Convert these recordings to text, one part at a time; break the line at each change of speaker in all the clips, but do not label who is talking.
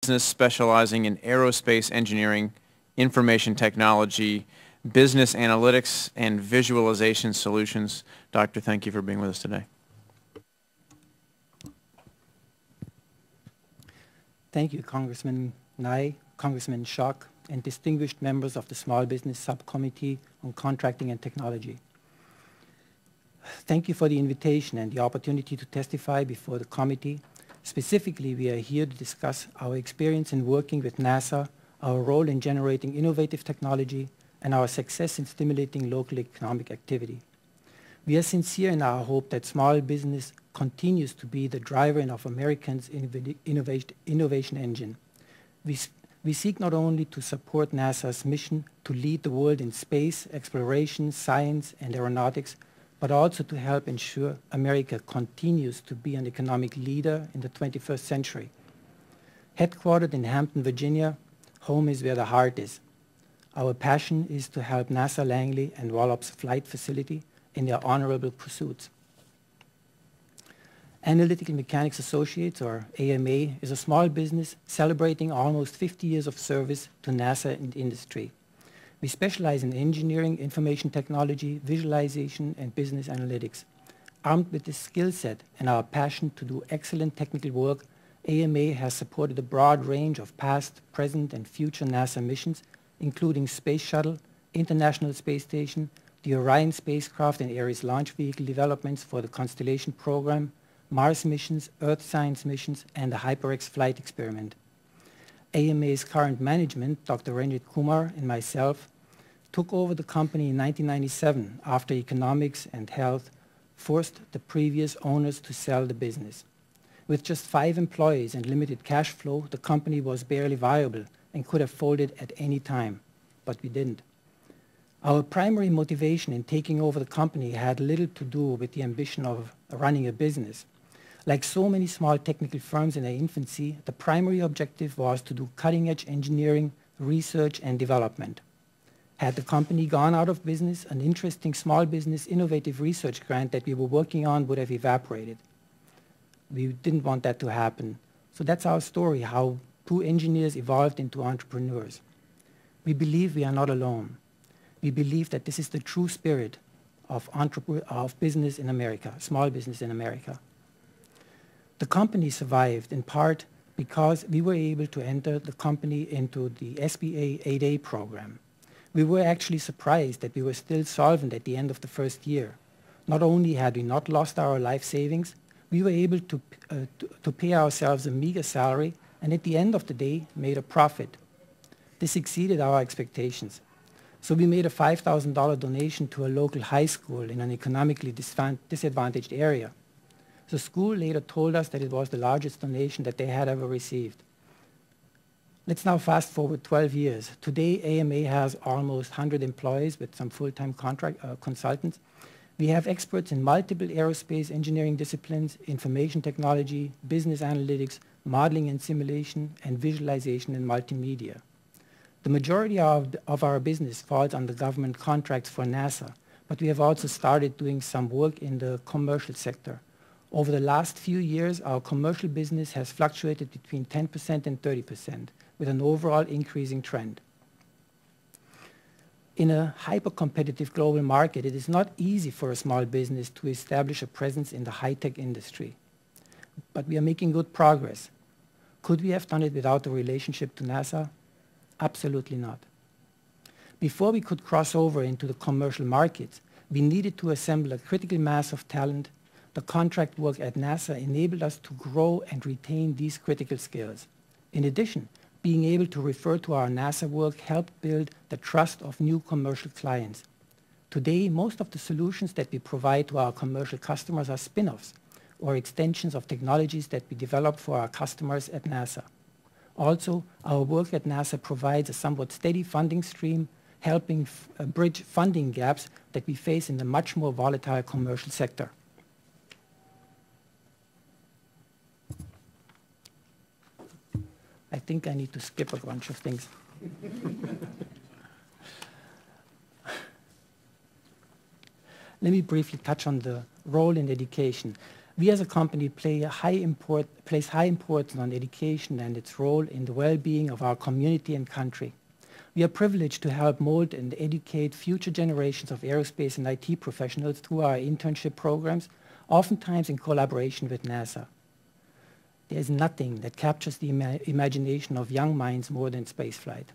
business specializing in aerospace engineering, information technology, business analytics, and visualization solutions. Doctor, thank you for being with us today.
Thank you, Congressman Nye, Congressman Schock, and distinguished members of the Small Business Subcommittee on Contracting and Technology. Thank you for the invitation and the opportunity to testify before the committee. Specifically, we are here to discuss our experience in working with NASA, our role in generating innovative technology, and our success in stimulating local economic activity. We are sincere in our hope that small business continues to be the driver of Americans' innovation engine. We seek not only to support NASA's mission to lead the world in space, exploration, science, and aeronautics, but also to help ensure America continues to be an economic leader in the 21st century. Headquartered in Hampton, Virginia, home is where the heart is. Our passion is to help NASA Langley and Wallop's flight facility in their honorable pursuits. Analytical Mechanics Associates, or AMA, is a small business celebrating almost 50 years of service to NASA and industry. We specialize in engineering, information technology, visualization, and business analytics. Armed with this skill set and our passion to do excellent technical work, AMA has supported a broad range of past, present, and future NASA missions, including Space Shuttle, International Space Station, the Orion spacecraft and Ares launch vehicle developments for the Constellation program, Mars missions, Earth science missions, and the HyperX flight experiment. AMA's current management, Dr. Ranjit Kumar and myself, took over the company in 1997 after economics and health forced the previous owners to sell the business. With just 5 employees and limited cash flow, the company was barely viable and could have folded at any time, but we didn't. Our primary motivation in taking over the company had little to do with the ambition of running a business. Like so many small technical firms in their infancy, the primary objective was to do cutting-edge engineering, research, and development. Had the company gone out of business, an interesting small business innovative research grant that we were working on would have evaporated. We didn't want that to happen. So that's our story, how 2 engineers evolved into entrepreneurs. We believe we are not alone. We believe that this is the true spirit of business in America, small business in America. The company survived in part because we were able to enter the company into the SBA 8A program. We were actually surprised that we were still solvent at the end of the first year. Not only had we not lost our life savings, we were able to pay ourselves a meager salary and at the end of the day made a profit. This exceeded our expectations. So we made a $5,000 donation to a local high school in an economically disadvantaged area. The school later told us that it was the largest donation that they had ever received. Let's now fast forward 12 years. Today, AMA has almost 100 employees with some full-time consultants. We have experts in multiple aerospace engineering disciplines, information technology, business analytics, modeling and simulation, and visualization and multimedia. The majority of our business falls under government contracts for NASA, but we have also started doing some work in the commercial sector. Over the last few years, our commercial business has fluctuated between 10% and 30%, with an overall increasing trend. In a hyper-competitive global market, it is not easy for a small business to establish a presence in the high-tech industry. But we are making good progress. Could we have done it without a relationship to NASA? Absolutely not. Before we could cross over into the commercial markets, we needed to assemble a critical mass of talent. The contract work at NASA enabled us to grow and retain these critical skills. In addition, being able to refer to our NASA work helped build the trust of new commercial clients. Today, most of the solutions that we provide to our commercial customers are spin-offs or extensions of technologies that we develop for our customers at NASA. Also, our work at NASA provides a somewhat steady funding stream, helping bridge funding gaps that we face in the much more volatile commercial sector. I think I need to skip a bunch of things. Let me briefly touch on the role in education. We as a company place high importance on education and its role in the well-being of our community and country. We are privileged to help mold and educate future generations of aerospace and IT professionals through our internship programs, oftentimes in collaboration with NASA. There is nothing that captures the imagination of young minds more than spaceflight.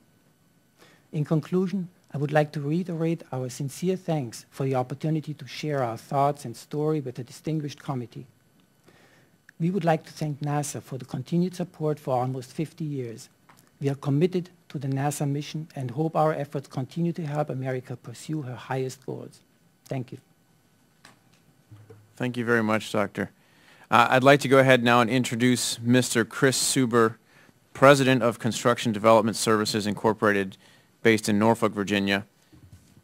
In conclusion, I would like to reiterate our sincere thanks for the opportunity to share our thoughts and story with the distinguished committee. We would like to thank NASA for the continued support for almost 50 years. We are committed to the NASA mission and hope our efforts continue to help America pursue her highest goals. Thank you.
Thank you very much, Doctor. I'd like to go ahead now and introduce Mr. Chris Suber, President of Construction Development Services Incorporated, based in Norfolk, Virginia.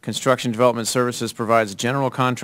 Construction Development Services provides general contracting